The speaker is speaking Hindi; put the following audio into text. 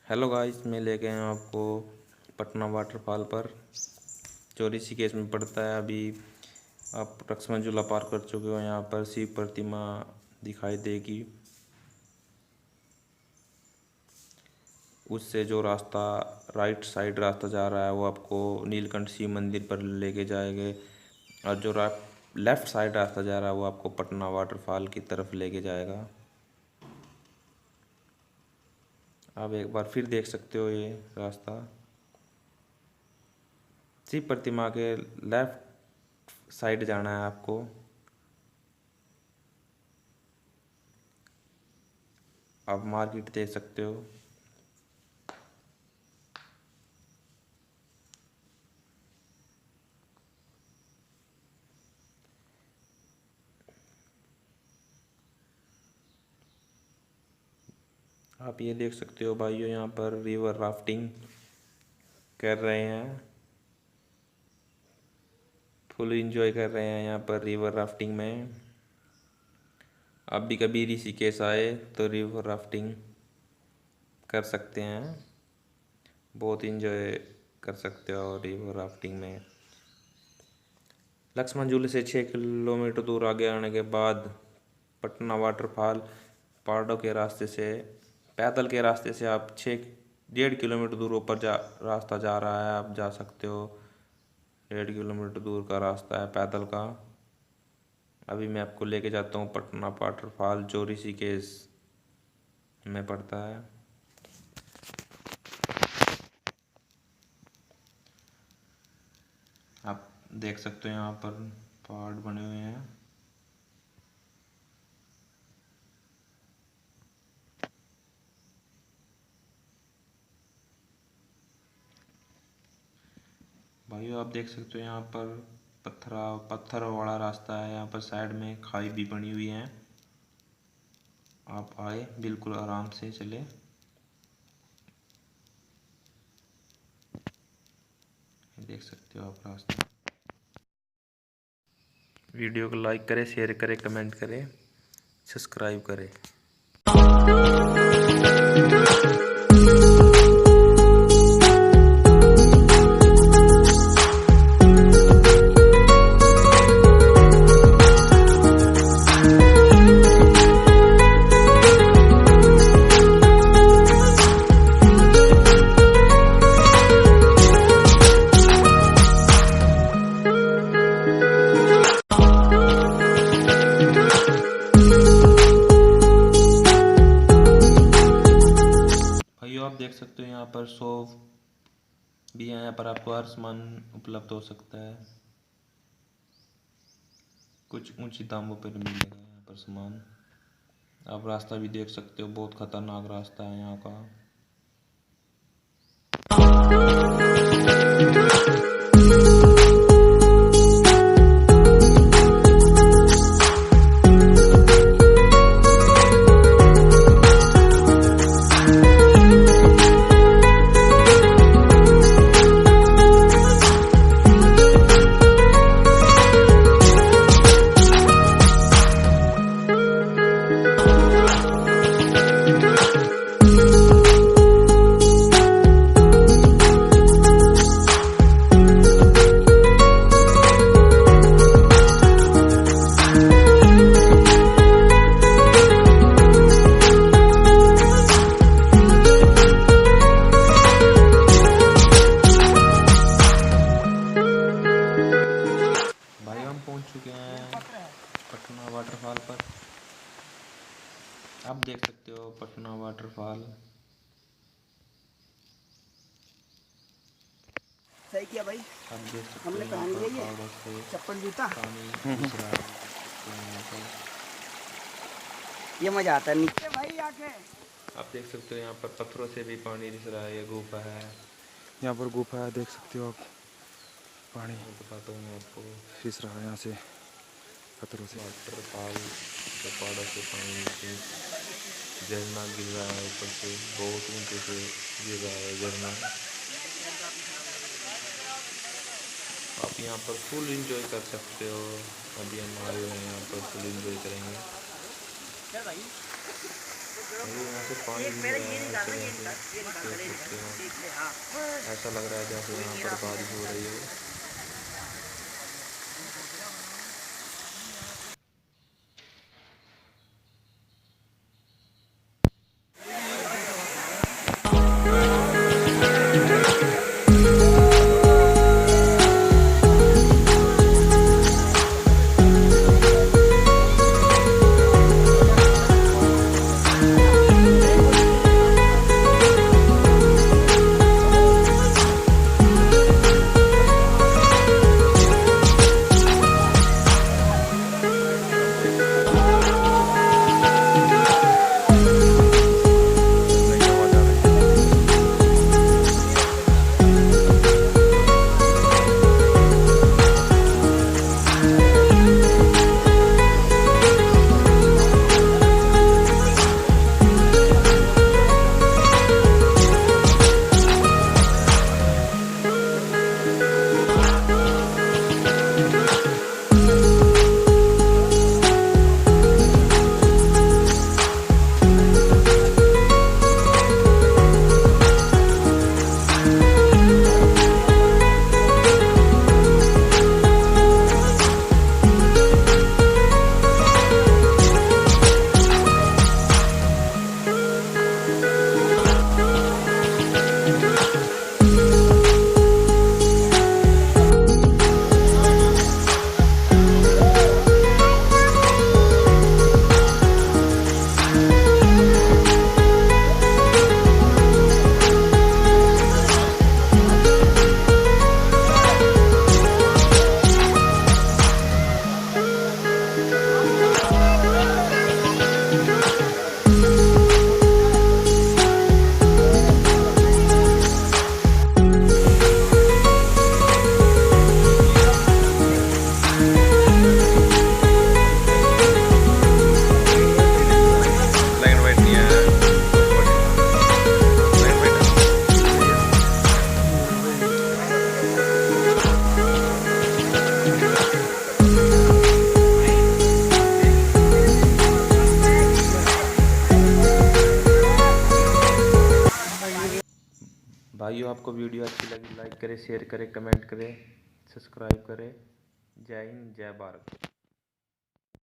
हेलो गाइस, मैं लेके आया हूँ आपको पटना वाटरफॉल पर, जो ऋषिकेश में पड़ता है। अभी आप लक्ष्मण झूला पार कर चुके हो। यहाँ पर शिव प्रतिमा दिखाई देगी। उससे जो रास्ता राइट साइड रास्ता जा रहा है वो आपको नीलकंठ शिव मंदिर पर लेके जाएंगे, और जो लेफ्ट साइड रास्ता जा रहा है वो आपको पटना वाटरफॉल की तरफ लेके जाएगा। आप एक बार फिर देख सकते हो ये रास्ता। शिव प्रतिमा के लेफ्ट साइड जाना है आपको। आप मार्केट देख सकते हो। आप ये देख सकते हो भाइयों, यहाँ पर रिवर राफ्टिंग कर रहे हैं, फुल एंजॉय कर रहे हैं यहाँ पर रिवर राफ्टिंग में। आप भी कभी ऋषिकेश आए तो रिवर राफ्टिंग कर सकते हैं, बहुत एंजॉय कर सकते हो रिवर राफ्टिंग में। लक्ष्मण झूले से 6 किलोमीटर दूर आगे आने के बाद पटना वाटरफॉल पहाड़ों के रास्ते से, पैदल के रास्ते से आप 1.5 किलोमीटर दूर ऊपर रास्ता जा रहा है, आप जा सकते हो। 1.5 किलोमीटर दूर का रास्ता है पैदल का। अभी मैं आपको लेके जाता हूँ पटना वाटरफॉल, जो ऋषिकेश में पड़ता है। आप देख सकते हो यहाँ पर पहाड़ बने हुए हैं। भाइयों आप देख सकते हो यहाँ पर पत्थर वाला रास्ता है। यहाँ पर साइड में खाई भी बनी हुई है। आप आए बिल्कुल आराम से चले। देख सकते हो आप रास्ता। वीडियो को लाइक करें, शेयर करें, कमेंट करें, सब्सक्राइब करें। भाइयों आप देख सकते हो यहाँ पर शॉप भी है। यहाँ पर आपको हर सामान उपलब्ध हो सकता है, कुछ ऊंची दामों पर मिलेगा यहाँ पर सामान। आप रास्ता भी देख सकते हो, बहुत खतरनाक रास्ता है यहाँ का। पहुंच चुके हैं पटना वाटरफॉल पर। आप देख सकते हो पटना वाटरफॉल। सही किया भाई। आप देख सकते हमने हो पहन यहाँ लिया पर ये चप्पल जूता। पानी दिख रहा है। ये मजा आता है नीचे भाई आके। आप देख सकते हो यहाँ पर पत्थरों से भी पानी दिख रहा है। ये गुफा है, यहाँ पर गुफा है, देख सकते हो आप। पानी मैं बताता हूँ आपको। फिस रहा है यहाँ से पत्थरों से। वाटरफॉल पहाड़ों से पानी नीचे झरना गिर रहा है, ऊपर से बहुत ऊंचे से गिर रहा है झरना। आप यहाँ पर फुल एंजॉय कर सकते हो। अभी हम आए हुए हैं यहाँ पर, फुल एंजॉय करेंगे। यहाँ से पानी भी आ रहा है नीचे में से, देख सकते हो। ऐसा लग रहा है जैसे यहाँ पर बारिश हो रही हो। भाइयों, आपको वीडियो अच्छी लगी लाइक करें, शेयर करें, कमेंट करें, सब्सक्राइब करें। जय हिंद, जय भारत।